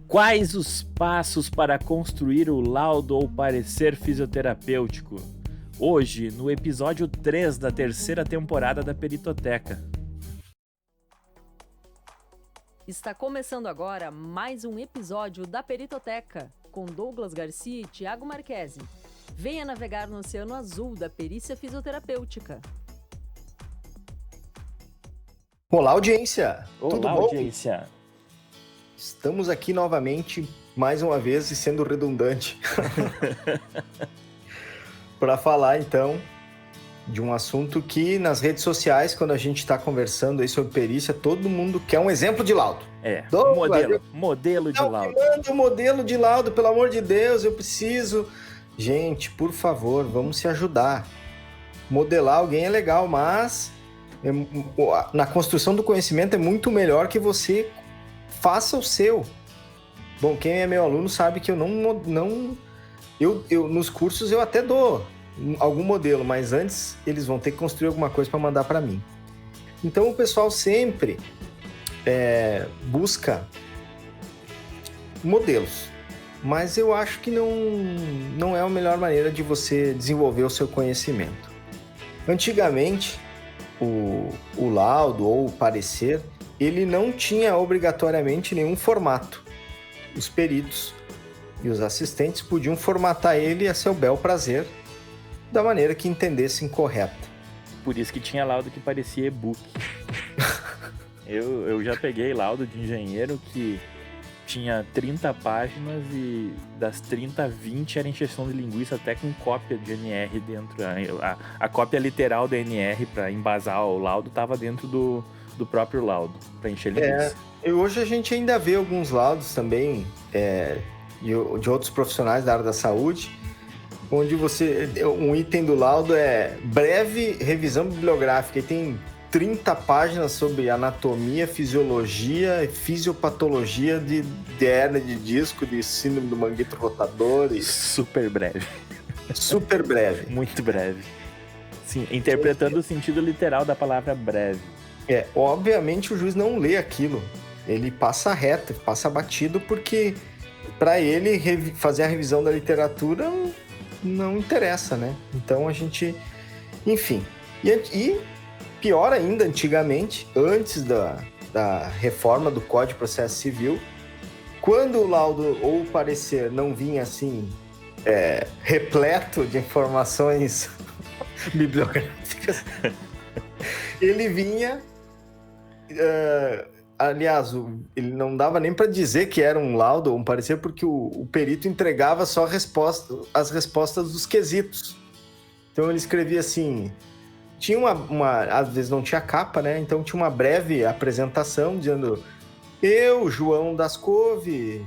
Quais os passos para construir o laudo ou parecer fisioterapêutico? Hoje, no episódio 3 da terceira temporada da Peritoteca. Está começando agora mais um episódio da Peritoteca, com Douglas Garcia e Thiago Marquesi. Venha navegar no oceano azul da perícia fisioterapêutica. Olá, audiência! Olá, Tudo bom? audiência! Estamos aqui novamente, mais uma vez, e sendo redundante, para falar, então, de um assunto que nas redes sociais, quando a gente está conversando aí sobre perícia, todo mundo quer um exemplo de laudo. Modelo de laudo. Manda um modelo de laudo, pelo amor de Deus, eu preciso. Gente, por favor, vamos se ajudar. Modelar alguém é legal, mas na construção do conhecimento é muito melhor que você faça o seu. Bom, quem é meu aluno sabe que eu nos cursos eu até dou algum modelo, mas antes eles vão ter que construir alguma coisa para mandar para mim. Então o pessoal sempre busca modelos, mas eu acho que não é a melhor maneira de você desenvolver o seu conhecimento. Antigamente, o laudo ou o parecer, ele não tinha obrigatoriamente nenhum formato. Os peritos e os assistentes podiam formatar ele a seu bel prazer, da maneira que entendessem correta. Por isso que tinha laudo que parecia e-book. Eu já peguei laudo de engenheiro que tinha 30 páginas e das 30, 20 era encheção de linguiça, até com cópia de NR dentro. A cópia literal da NR para embasar o laudo estava dentro do próprio laudo, para encher linguiça. Hoje a gente ainda vê alguns laudos também de outros profissionais da área da saúde, onde um item do laudo é breve revisão bibliográfica, e tem 30 páginas sobre anatomia, fisiologia e fisiopatologia de hernia de disco, de síndrome do manguito rotador. Super breve. Super breve. Muito breve. Sim, interpretando o sentido literal da palavra breve. Obviamente o juiz não lê aquilo. Ele passa reto, passa batido, porque para ele fazer a revisão da literatura não interessa, né? Então a gente... Enfim. E pior ainda, antigamente, antes da reforma do Código de Processo Civil, quando o laudo ou o parecer não vinha assim, repleto de informações bibliográficas, ele vinha... aliás, ele não dava nem para dizer que era um laudo ou um parecer, porque o perito entregava só as respostas dos quesitos. Então ele escrevia assim... Tinha às vezes não tinha capa, né? Então tinha uma breve apresentação dizendo: eu, João das Couve,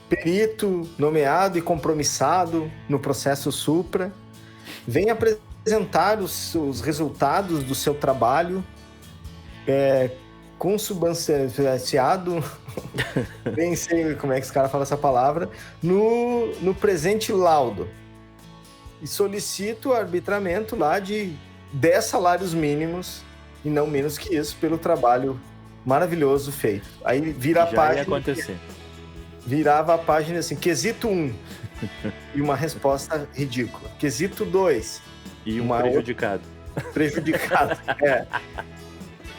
perito nomeado e compromissado no processo Supra, vem apresentar os resultados do seu trabalho consubstanciado, nem sei como é que os caras falam essa palavra, no presente laudo. E solicito o arbitramento lá de 10 salários mínimos, e não menos que isso, pelo trabalho maravilhoso feito. Aí vira a página... ia acontecer. Virava a página assim, quesito 1, e uma resposta ridícula. Quesito 2. E um prejudicado. Prejudicado,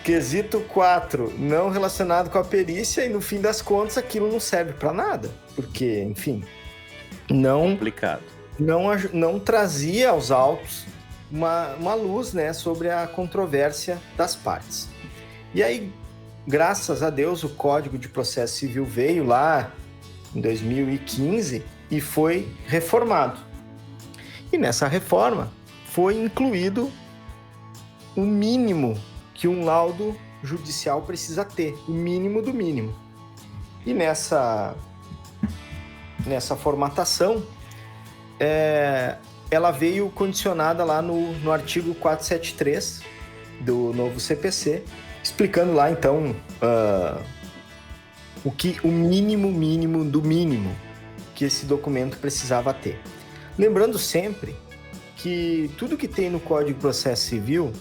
Quesito 4, não relacionado com a perícia, e no fim das contas aquilo não serve para nada. Porque, enfim, complicado. Não trazia aos autos uma luz, né, sobre a controvérsia das partes. E aí, graças a Deus, o Código de Processo Civil veio lá em 2015 e foi reformado. E nessa reforma foi incluído o mínimo que um laudo judicial precisa ter, o mínimo do mínimo. E nessa formatação, ela veio condicionada lá no artigo 473 do novo CPC, explicando lá, então, o mínimo do mínimo que esse documento precisava ter. Lembrando sempre que tudo que tem no Código de Processo Civil,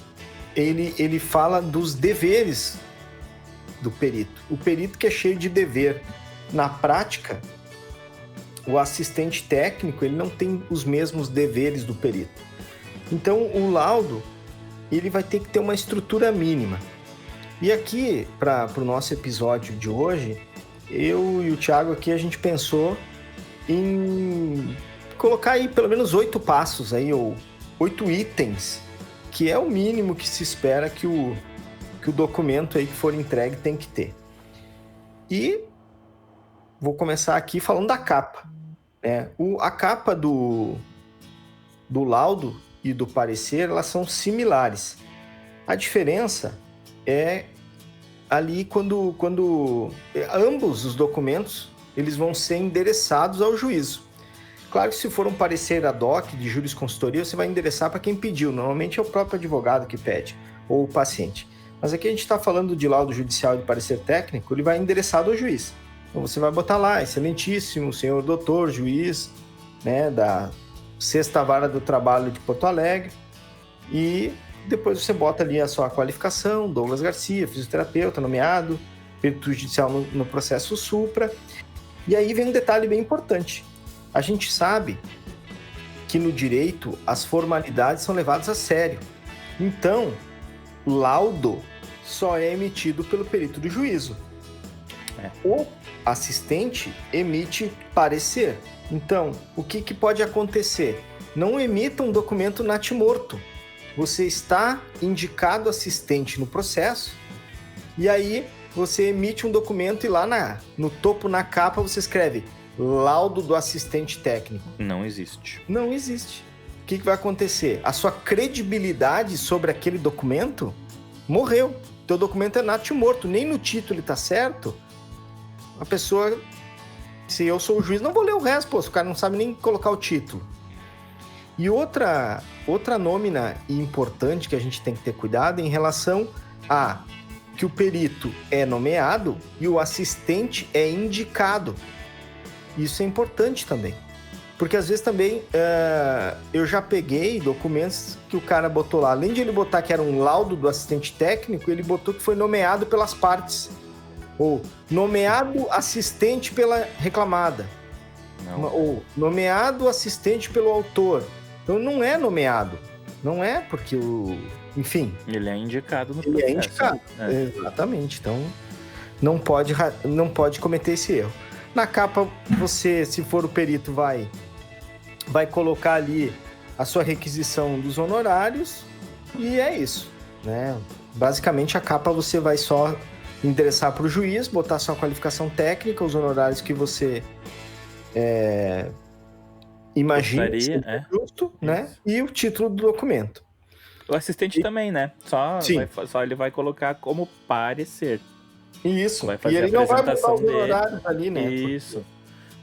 ele fala dos deveres do perito. O perito que é cheio de dever. Na prática, o assistente técnico ele não tem os mesmos deveres do perito. Então, o laudo ele vai ter que ter uma estrutura mínima. E aqui, para o nosso episódio de hoje, eu e o Thiago aqui, a gente pensou em colocar aí pelo menos 8 passos, aí, ou 8 itens, que é o mínimo que se espera que o documento aí que for entregue tem que ter. E vou começar aqui falando da capa. A capa do laudo e do parecer, elas são similares. A diferença é ali quando ambos os documentos eles vão ser endereçados ao juízo. Claro que se for um parecer ad hoc de jurisconsultoria, você vai endereçar para quem pediu. Normalmente é o próprio advogado que pede, ou o paciente. Mas aqui a gente está falando de laudo judicial e de parecer técnico, ele vai endereçado ao juiz. Então você vai botar lá, excelentíssimo senhor doutor, juiz, né, da 6ª Vara do Trabalho de Porto Alegre, e depois você bota ali a sua qualificação, Douglas Garcia, fisioterapeuta, nomeado, perito judicial no processo Supra. E aí vem um detalhe bem importante. A gente sabe que no direito as formalidades são levadas a sério. Então, laudo só é emitido pelo perito do juízo. O assistente emite parecer. Então, o que pode acontecer? Não emita um documento natimorto. Você está indicado assistente no processo e aí você emite um documento e lá no topo, na capa, você escreve laudo do assistente técnico. Não existe. Não existe. O que vai acontecer? A sua credibilidade sobre aquele documento morreu. Teu documento é natimorto. Nem no título ele está certo. A pessoa, se eu sou o juiz, não vou ler o resto, pô, o cara não sabe nem colocar o título. E outra nômina importante que a gente tem que ter cuidado em relação a que o perito é nomeado e o assistente é indicado. Isso é importante também. Porque às vezes também eu já peguei documentos que o cara botou lá. Além de ele botar que era um laudo do assistente técnico, ele botou que foi nomeado pelas partes. Ou nomeado assistente pela reclamada. Não. Ou nomeado assistente pelo autor. Então não é nomeado. Não é porque enfim. Ele é indicado no processo. Ele é indicado. Exatamente. Então não pode cometer esse erro. Na capa, você, se for o perito, vai colocar ali a sua requisição dos honorários e é isso, né? Basicamente, a capa você vai só endereçar para o juiz, botar sua qualificação técnica, os honorários que você imagina Gostaria, justo, né? E o título do documento. O assistente também, né? Só ele vai colocar como parecer. Isso. Vai fazer e ele a não vai botar apresentação os honorários ali, né? Isso.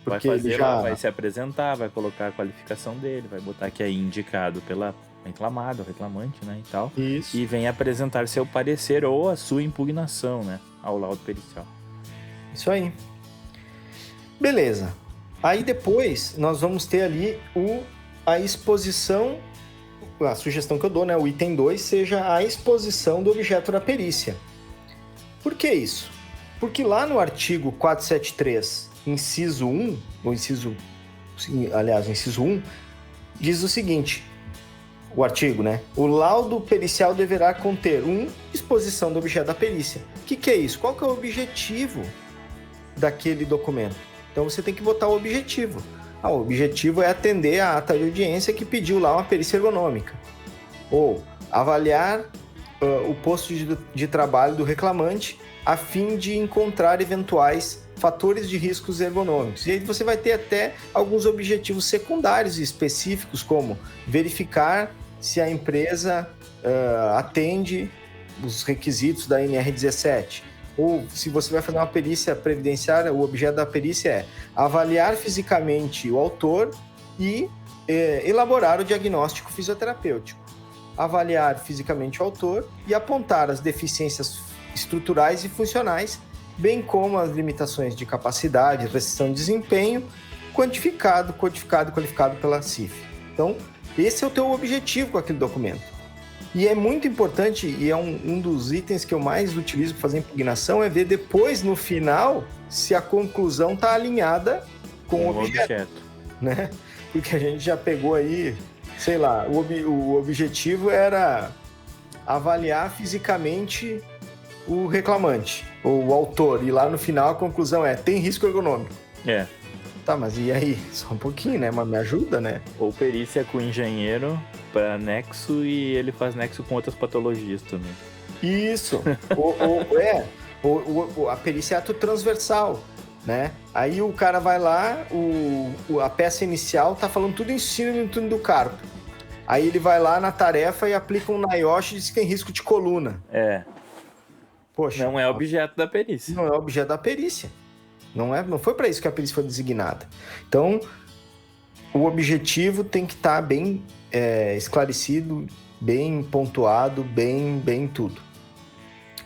Porque vai fazer ele já vai se apresentar, vai colocar a qualificação dele, vai botar que é indicado pela reclamada, o reclamante, né, e tal. Isso. E vem apresentar seu parecer ou a sua impugnação, né, ao laudo pericial. Isso aí. Beleza. Aí depois nós vamos ter ali a exposição, a sugestão que eu dou, né, o item 2, seja a exposição do objeto da perícia. Por que isso? Porque lá no artigo 473, inciso 1, o inciso 1, diz o seguinte, o artigo, né? O laudo pericial deverá conter exposição do objeto da perícia. O que é isso? Qual que é o objetivo daquele documento? Então você tem que botar o objetivo. O objetivo é atender a ata de audiência que pediu lá uma perícia ergonômica. Ou avaliar o posto de trabalho do reclamante a fim de encontrar eventuais fatores de riscos ergonômicos. E aí você vai ter até alguns objetivos secundários e específicos, como verificar se a empresa atende os requisitos da NR17. Ou se você vai fazer uma perícia previdenciária, o objeto da perícia é avaliar fisicamente o autor e elaborar o diagnóstico fisioterapêutico. Avaliar fisicamente o autor e apontar as deficiências estruturais e funcionais, bem como as limitações de capacidade, restrição de desempenho, qualificado pela CIF. Então, esse é o teu objetivo com aquele documento. E é muito importante, e é um dos itens que eu mais utilizo para fazer impugnação, é ver depois, no final, se a conclusão está alinhada com o objeto. Né? Porque a gente já pegou aí, sei lá, o objetivo era avaliar fisicamente o reclamante, ou o autor, e lá no final a conclusão é, tem risco ergonômico. Tá, mas e aí? Só um pouquinho, né? Mas me ajuda, né? Ou perícia com o engenheiro para nexo e ele faz nexo com outras patologias também. Isso. A perícia é ato transversal, né? Aí o cara vai lá, a peça inicial tá falando tudo em cima do túnel do carpo. Aí ele vai lá na tarefa e aplica um NIOSH e diz que tem risco de coluna. Poxa. Não é objeto da perícia. Não é objeto da perícia. Não foi para isso que a perícia foi designada. Então, o objetivo tem que estar bem esclarecido, bem pontuado, bem tudo.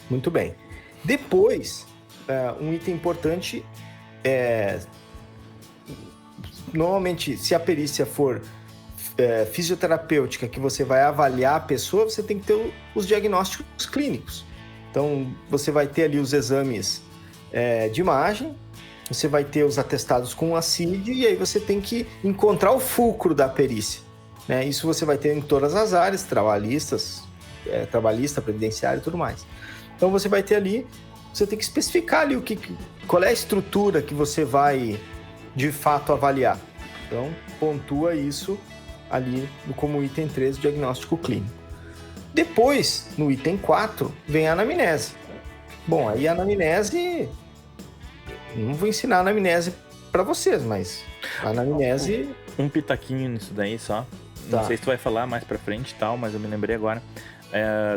Muito bem. Depois, um item importante normalmente, se a perícia for fisioterapêutica, que você vai avaliar a pessoa, você tem que ter os diagnósticos clínicos. Então, você vai ter ali os exames de imagem, você vai ter os atestados com a CID, e aí você tem que encontrar o fulcro da perícia. Né? Isso você vai ter em todas as áreas, trabalhista, previdenciária e tudo mais. Então você vai ter ali, você tem que especificar ali qual é a estrutura que você vai de fato avaliar. Então pontua isso ali como item 3 do diagnóstico clínico. Depois, no item 4, vem a anamnese. Bom, aí a anamnese... Não vou ensinar a anamnese para vocês, mas a anamnese... Um pitaquinho nisso daí só. Tá. Não sei se tu vai falar mais pra frente e tal, mas eu me lembrei agora.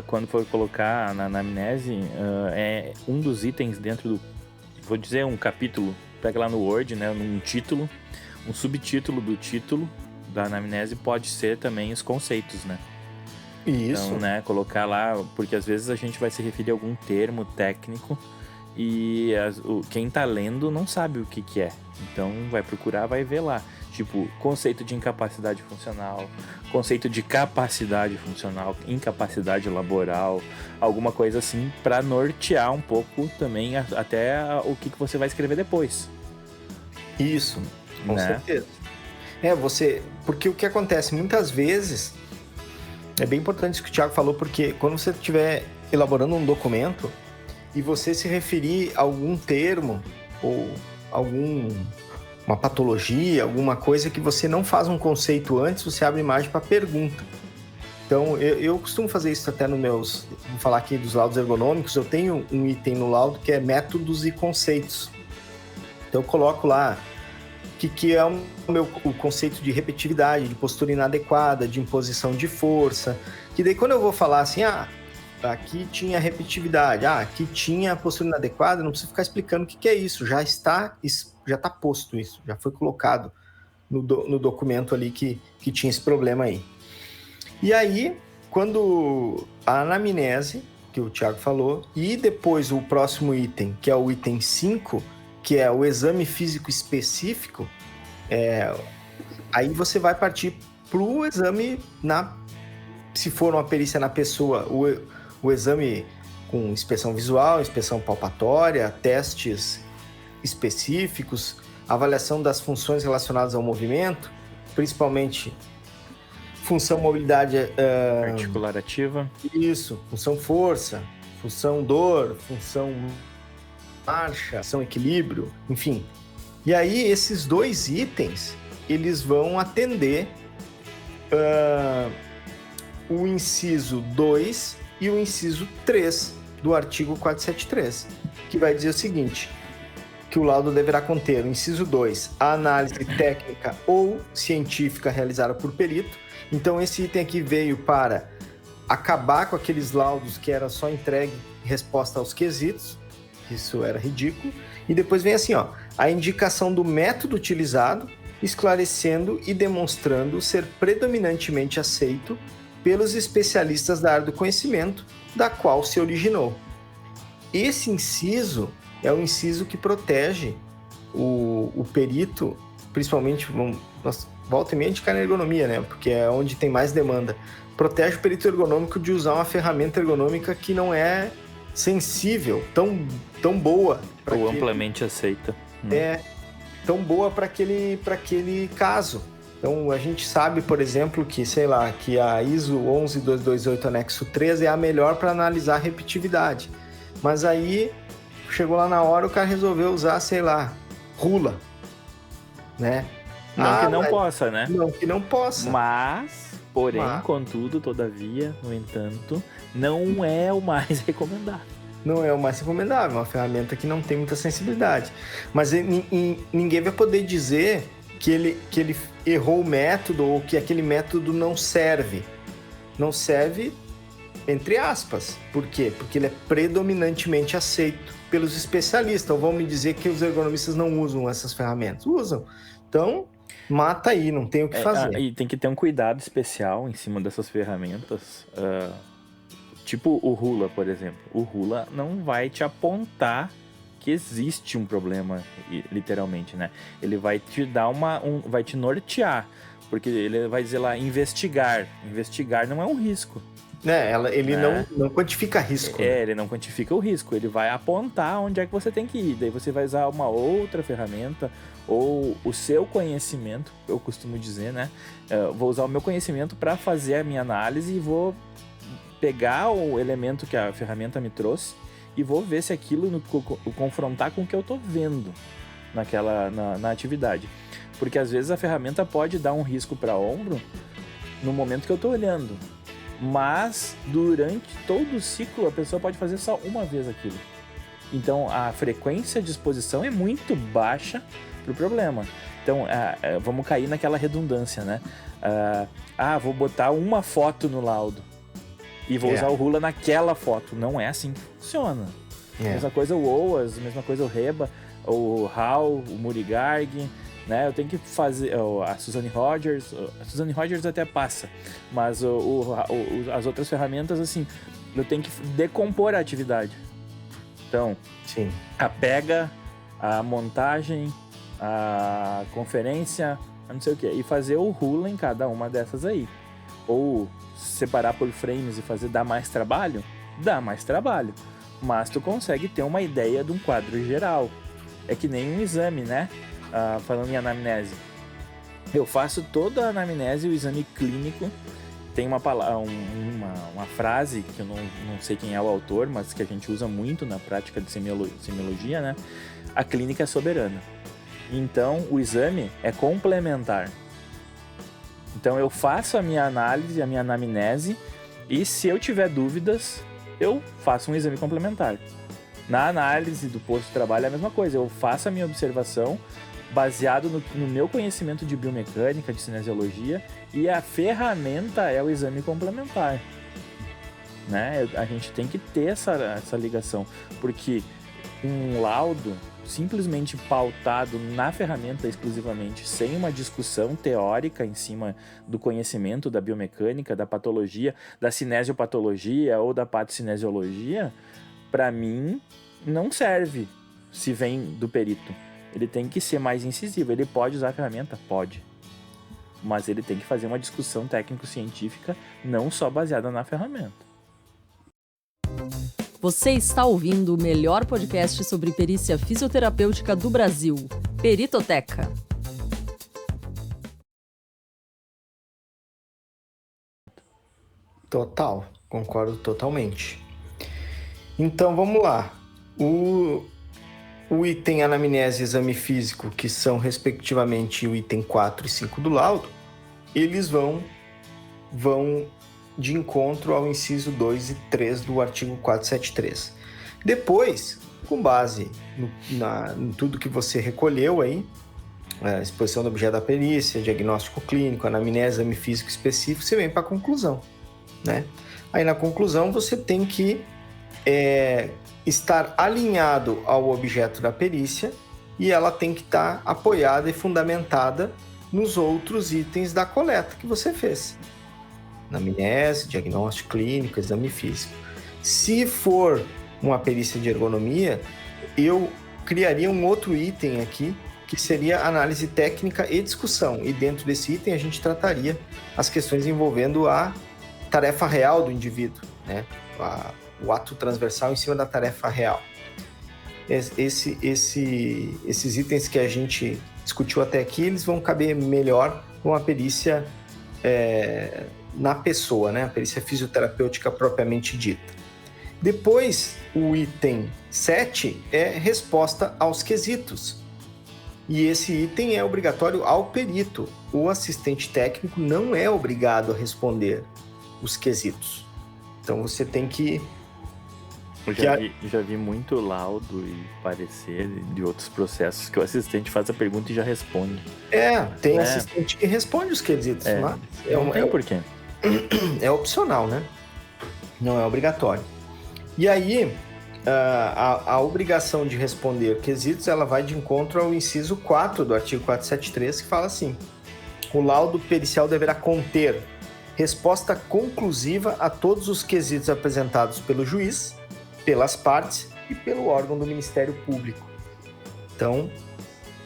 Quando for colocar na anamnese, um dos itens dentro do... Vou dizer um capítulo, pega lá no Word, né, num título, um subtítulo do título da anamnese pode ser também os conceitos, né? Isso. Então, né, colocar lá, porque às vezes a gente vai se referir a algum termo técnico e quem tá lendo não sabe o que é. Então vai procurar, vai ver lá. Tipo, conceito de incapacidade funcional, conceito de capacidade funcional, incapacidade laboral, alguma coisa assim, para nortear um pouco também até o que você vai escrever depois. Isso, com certeza. Porque o que acontece muitas vezes, é bem importante isso que o Thiago falou, porque quando você estiver elaborando um documento e você se referir a algum termo ou uma patologia, alguma coisa que você não faz um conceito antes, você abre imagem para pergunta. Então, eu costumo fazer isso até nos meus... Vou falar aqui dos laudos ergonômicos. Eu tenho um item no laudo que é métodos e conceitos. Então, eu coloco lá que é o conceito de repetitividade, de postura inadequada, de imposição de força. Que daí, quando eu vou falar assim, aqui tinha repetitividade, aqui tinha postura inadequada, não preciso ficar explicando o que é isso. Já está posto isso, já foi colocado no documento ali que tinha esse problema aí. E aí, quando a anamnese, que o Thiago falou, e depois o próximo item, que é o item 5, que é o exame físico específico, aí você vai partir para o exame, se for uma perícia na pessoa, o exame com inspeção visual, inspeção palpatória, testes específicos, avaliação das funções relacionadas ao movimento, principalmente função mobilidade articular ativa. Isso, função força, função dor, função marcha, função equilíbrio, enfim. E aí esses dois itens, eles vão atender o inciso 2 e o inciso 3 do artigo 473, que vai dizer o seguinte: que o laudo deverá conter o inciso 2, a análise técnica ou científica realizada por perito. Então, esse item aqui veio para acabar com aqueles laudos que era só entregue resposta aos quesitos, isso era ridículo. E depois vem assim, a indicação do método utilizado, esclarecendo e demonstrando ser predominantemente aceito pelos especialistas da área do conhecimento, da qual se originou. Esse inciso é o inciso que protege o perito, principalmente, volta e meia de ergonomia, né? Porque é onde tem mais demanda. protege o perito ergonômico de usar uma ferramenta ergonômica que não é sensível, tão boa. Ou amplamente aceita. É, tão boa para aquele caso. Então, a gente sabe, por exemplo, que, sei lá, que a ISO 11228 anexo 3 é a melhor para analisar a repetitividade. Mas aí, chegou lá na hora, o cara resolveu usar, sei lá, rula, né? Não que não possa, né? Não que não possa. Porém, contudo, todavia, no entanto, não é o mais recomendável. Não é o mais recomendável, é uma ferramenta que não tem muita sensibilidade. Mas ninguém vai poder dizer que ele errou o método ou que aquele método não serve. Não serve, entre aspas. Por quê? Porque ele é predominantemente aceito pelos especialistas. Então, vão me dizer que os ergonomistas não usam essas ferramentas. Usam. Então, mata aí, não tem o que fazer. E tem que ter um cuidado especial em cima dessas ferramentas. Tipo o Rula, por exemplo. O Rula não vai te apontar que existe um problema, literalmente, né? Ele vai te dar vai te nortear, porque ele vai dizer lá, investigar. Investigar não é um risco. Ele não quantifica risco. Ele não quantifica o risco, ele vai apontar onde é que você tem que ir. Daí você vai usar uma outra ferramenta, ou o seu conhecimento, eu costumo dizer, né? Vou usar o meu conhecimento para fazer a minha análise e vou pegar o elemento que a ferramenta me trouxe e vou ver se aquilo confrontar com o que eu tô vendo na atividade. Porque às vezes a ferramenta pode dar um risco para ombro no momento que eu tô olhando, mas durante todo o ciclo a pessoa pode fazer só uma vez aquilo. Então a frequência de exposição é muito baixa pro problema. Então vamos cair naquela redundância, né? Vou botar uma foto no laudo e vou usar o Rula naquela foto. Não é assim que funciona. Mesma coisa o OAS, mesma coisa o Reba, o Hall, o Murigarg, né? Eu tenho que fazer a Suzanne Rogers. A Suzanne Rogers até passa, mas as outras ferramentas, assim, eu tenho que decompor a atividade. Então, sim, a pega, a montagem, a conferência, não sei o que, e fazer o Rula em cada uma dessas aí. Ou separar por frames e dá mais trabalho? Dá mais trabalho, mas tu consegue ter uma ideia de um quadro geral. É que nem um exame, né? Falando em anamnese, eu faço toda a anamnese, o exame clínico. Tem uma frase que eu não sei quem é o autor, mas que a gente usa muito na prática de semiologia, né? A clínica é soberana. Então, o exame é complementar. Então, eu faço a minha análise, a minha anamnese, e se eu tiver dúvidas, eu faço um exame complementar. Na análise do posto de trabalho é a mesma coisa. Eu faço a minha observação baseado no meu conhecimento de biomecânica, de cinesiologia, e a ferramenta é o exame complementar. Né? A gente tem que ter essa ligação, porque um laudo simplesmente pautado na ferramenta exclusivamente, sem uma discussão teórica em cima do conhecimento da biomecânica, da patologia, da cinesiopatologia ou da patocinesiologia, para mim, não serve se vem do perito. Ele tem que ser mais incisivo. Ele pode usar a ferramenta? Pode. Mas ele tem que fazer uma discussão técnico-científica não só baseada na ferramenta. Você está ouvindo o melhor podcast sobre perícia fisioterapêutica do Brasil, Peritoteca. Total, concordo totalmente. Então vamos lá. O item anamnese e exame físico, que são respectivamente o item 4 e 5 do laudo, eles vão de encontro ao inciso 2 e 3 do artigo 473. Depois, com base em tudo que você recolheu aí, a exposição do objeto da perícia, diagnóstico clínico, anamnese, exame físico específico, você vem para a conclusão, né? Aí na conclusão você tem que estar alinhado ao objeto da perícia e ela tem que estar apoiada e fundamentada nos outros itens da coleta que você fez. Anamnese, diagnóstico clínico, exame físico. Se for uma perícia de ergonomia, eu criaria um outro item aqui, que seria análise técnica e discussão. E dentro desse item a gente trataria as questões envolvendo a tarefa real do indivíduo, né? O ato transversal em cima da tarefa real. Esses itens que a gente discutiu até aqui, eles vão caber melhor numa perícia na pessoa, né? A perícia fisioterapêutica propriamente dita. Depois, o item 7 é resposta aos quesitos. E esse item é obrigatório ao perito. O assistente técnico não é obrigado a responder os quesitos. Então você tem que... Já vi muito laudo e parecer de outros processos que o assistente faz a pergunta e já responde. Tem assistente que responde os quesitos. Mas não tem porquê. É opcional, né? Não é obrigatório. E aí, a obrigação de responder quesitos, ela vai de encontro ao inciso 4 do artigo 473, que fala assim: o laudo pericial deverá conter resposta conclusiva a todos os quesitos apresentados pelo juiz, pelas partes e pelo órgão do Ministério Público. Então,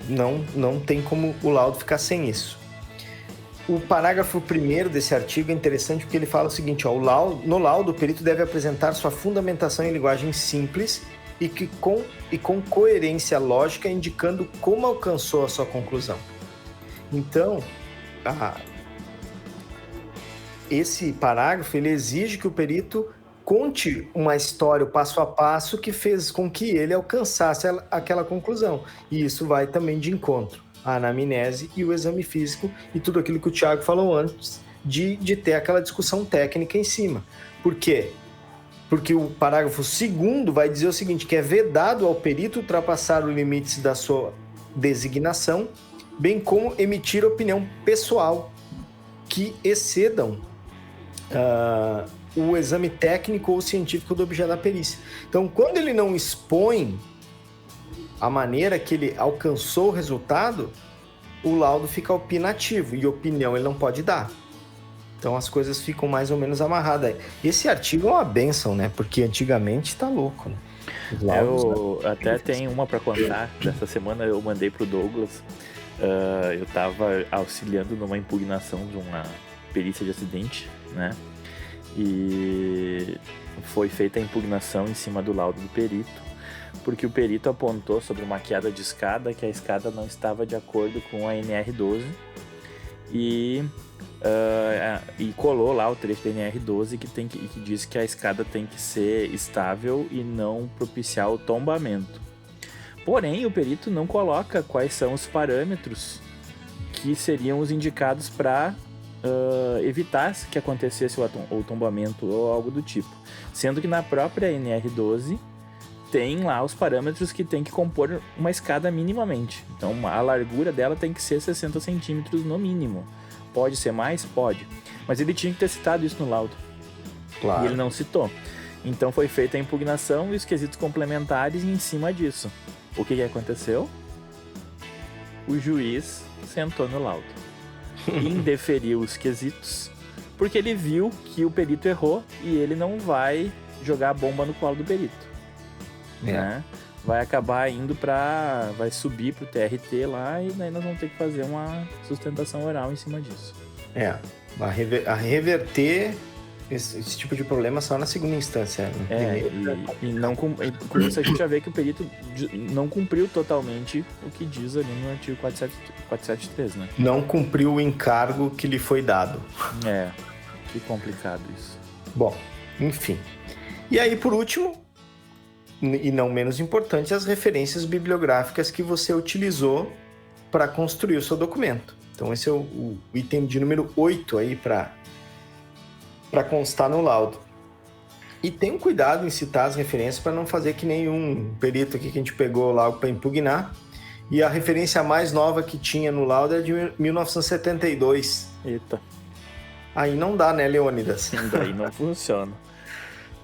não tem como o laudo ficar sem isso. O parágrafo 1º desse artigo é interessante porque ele fala o seguinte: no laudo, o perito deve apresentar sua fundamentação em linguagem simples e com coerência lógica, indicando como alcançou a sua conclusão. Então, esse parágrafo ele exige que o perito conte uma história, o passo a passo, que fez com que ele alcançasse aquela conclusão. E isso vai também de encontro à anamnese e o exame físico e tudo aquilo que o Thiago falou antes de ter aquela discussão técnica em cima. Por quê? Porque o parágrafo 2º vai dizer o seguinte, que é vedado ao perito ultrapassar os limites da sua designação, bem como emitir opinião pessoal que excedam o exame técnico ou científico do objeto da perícia. Então, quando ele não expõe a maneira que ele alcançou o resultado, o laudo fica opinativo e opinião ele não pode dar. Então as coisas ficam mais ou menos amarradas. Esse artigo é uma bênção, né? Porque antigamente tá louco, né? Eu até tenho uma para contar. Dessa semana eu mandei pro Douglas. Eu tava auxiliando numa impugnação de uma perícia de acidente, né? E foi feita a impugnação em cima do laudo do perito, porque o perito apontou sobre uma queda de escada, que a escada não estava de acordo com a NR12 e colou lá o trecho da NR12 que diz que a escada tem que ser estável e não propiciar o tombamento. Porém, o perito não coloca quais são os parâmetros que seriam os indicados para evitar que acontecesse o tombamento ou algo do tipo. Sendo que na própria NR12 tem lá os parâmetros que tem que compor uma escada minimamente. Então a largura dela tem que ser 60 centímetros no mínimo. Pode ser mais? Pode. Mas ele tinha que ter citado isso no laudo. Claro. E ele não citou. Então foi feita a impugnação e os quesitos complementares em cima disso. O que aconteceu? O juiz sentou no laudo. Indeferiu os quesitos, porque ele viu que o perito errou e ele não vai jogar a bomba no colo do perito. Né? Vai acabar indo vai subir pro TRT lá e daí nós vamos ter que fazer uma sustentação oral em cima disso. A reverter esse tipo de problema só na segunda instância. Com isso a gente já vê que o perito não cumpriu totalmente o que diz ali no artigo 473, né? Não cumpriu o encargo que lhe foi dado. Que complicado isso. Bom, enfim. E aí, por último, e não menos importante, as referências bibliográficas que você utilizou para construir o seu documento. Então esse é o item de número 8 aí para constar no laudo. E tenha um cuidado em citar as referências para não fazer que nenhum perito aqui que a gente pegou lá para impugnar. E a referência mais nova que tinha no laudo é de 1972. Eita. Aí não dá, né, Leônidas? Daí não funciona.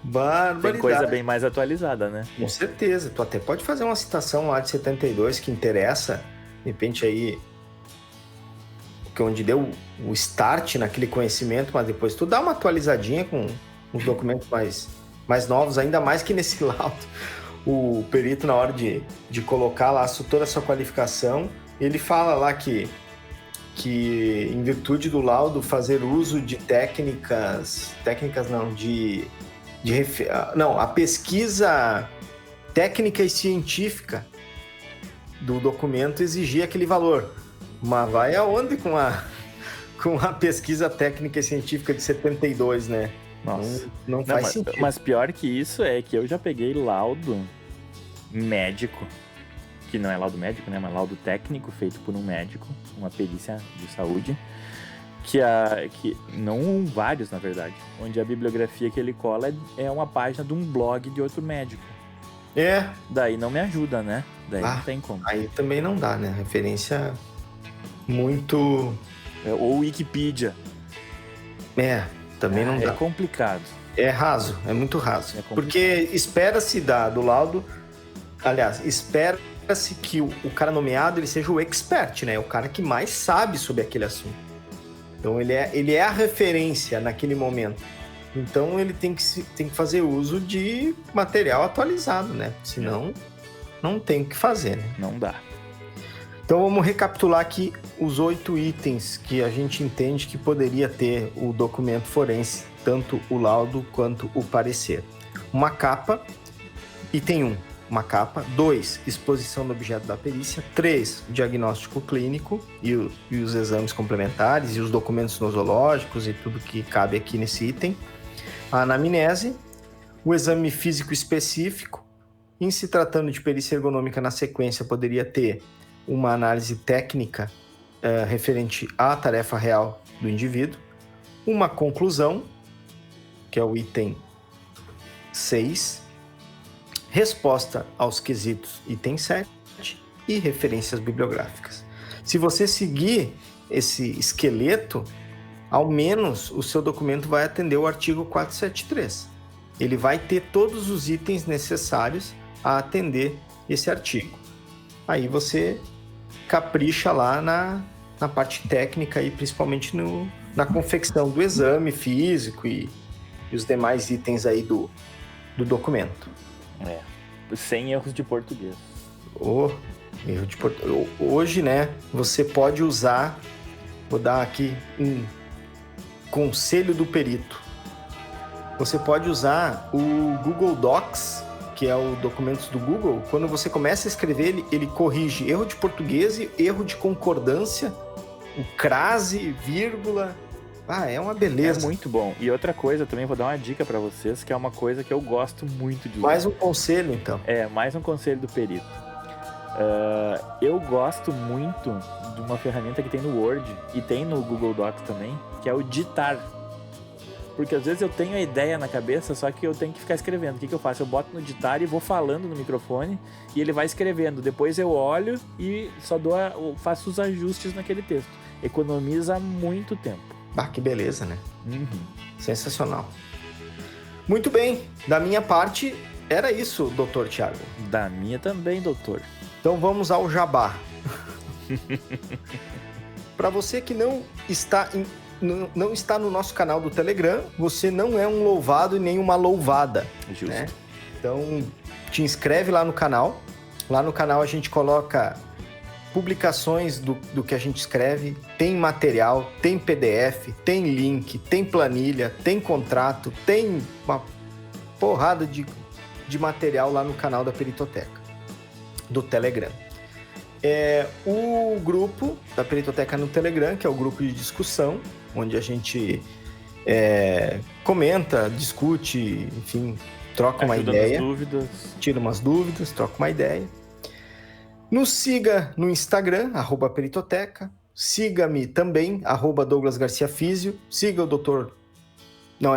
Barbaridade. Tem coisa bem mais atualizada, né? Com certeza. Tu até pode fazer uma citação lá de 72 que interessa. De repente aí... que onde deu o start naquele conhecimento, mas depois tu dá uma atualizadinha com os documentos mais novos, ainda mais que nesse laudo. O perito, na hora de colocar lá toda a sua qualificação, ele fala lá que que em virtude do laudo fazer uso de a pesquisa técnica e científica do documento exigia aquele valor. Mas vai aonde com a pesquisa técnica e científica de 72, né? Nossa. Não faz sentido. Mas pior que isso é que eu já peguei laudo médico, que não é laudo médico, né? Mas laudo técnico feito por um médico, uma perícia de saúde, que não vários, na verdade, onde a bibliografia que ele cola é uma página de um blog de outro médico. Daí não me ajuda, né? Daí não tem como. Aí também não dá, né? Referência muito... Ou Wikipedia. Também não dá. É complicado. É raso, é muito raso. Porque espera-se do laudo... Aliás, espera-se que o cara nomeado ele seja o expert, né? O cara que mais sabe sobre aquele assunto. Então ele é a referência naquele momento. Então ele tem que fazer uso de material atualizado, né? Senão não tem o que fazer, né? Não dá. Então vamos recapitular aqui os 8 itens que a gente entende que poderia ter o documento forense, tanto o laudo quanto o parecer. Uma capa, item 1, uma capa. 2, exposição do objeto da perícia. 3, diagnóstico clínico e os exames complementares e os documentos nosológicos e tudo que cabe aqui nesse item. A anamnese, o exame físico específico. Em se tratando de perícia ergonômica, na sequência poderia ter uma análise técnica referente à tarefa real do indivíduo, uma conclusão, que é o item 6, resposta aos quesitos, item 7, e referências bibliográficas. Se você seguir esse esqueleto, ao menos o seu documento vai atender o artigo 473. Ele vai ter todos os itens necessários a atender esse artigo. Aí você capricha lá na parte técnica e principalmente na confecção do exame físico e os demais itens aí do documento. Sem erros de português. Erro de português. Hoje, né, você pode usar, vou dar aqui um conselho do perito. Você pode usar o Google Docs, que é o documentos do Google. Quando você começa a escrever, ele corrige erro de português e erro de concordância, o crase, vírgula. É uma beleza. É muito bom. E outra coisa, também vou dar uma dica pra vocês, que é uma coisa que eu gosto muito de usar. Mais um conselho, então. Mais um conselho do perito. Eu gosto muito de uma ferramenta que tem no Word e tem no Google Docs também, que é o ditar. Porque às vezes eu tenho a ideia na cabeça, só que eu tenho que ficar escrevendo. O que eu faço? Eu boto no ditar e vou falando no microfone e ele vai escrevendo. Depois eu olho e só faço os ajustes naquele texto. Economiza muito tempo. Que beleza, né? Uhum. Sensacional. Muito bem. Da minha parte, era isso, doutor Thiago. Da minha também, doutor. Então vamos ao jabá. Para você que não está no nosso canal do Telegram, você não é um louvado e nem uma louvada. Justo. Né? Então, te inscreve lá no canal. Lá no canal a gente coloca publicações do que a gente escreve, tem material, tem PDF, tem link, tem planilha, tem contrato, tem uma porrada de material lá no canal da Peritoteca, do Telegram. O grupo da Peritoteca no Telegram, que é o grupo de discussão, onde a gente comenta, discute, enfim, troca uma ideia. Tira umas dúvidas, troca uma ideia. Nos siga no Instagram, @Peritoteca. Siga-me também, @Douglas Garcia Físio. Siga o doutor... Não,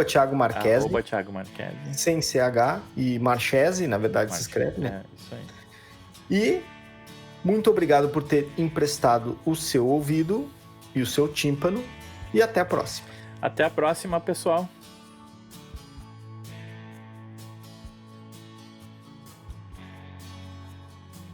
@Thiago Marchese. @Thiago Marchese. Sem CH e Marchese, na verdade, se escreve, né? Isso aí. E muito obrigado por ter emprestado o seu ouvido e o seu tímpano. E até a próxima. Até a próxima, pessoal.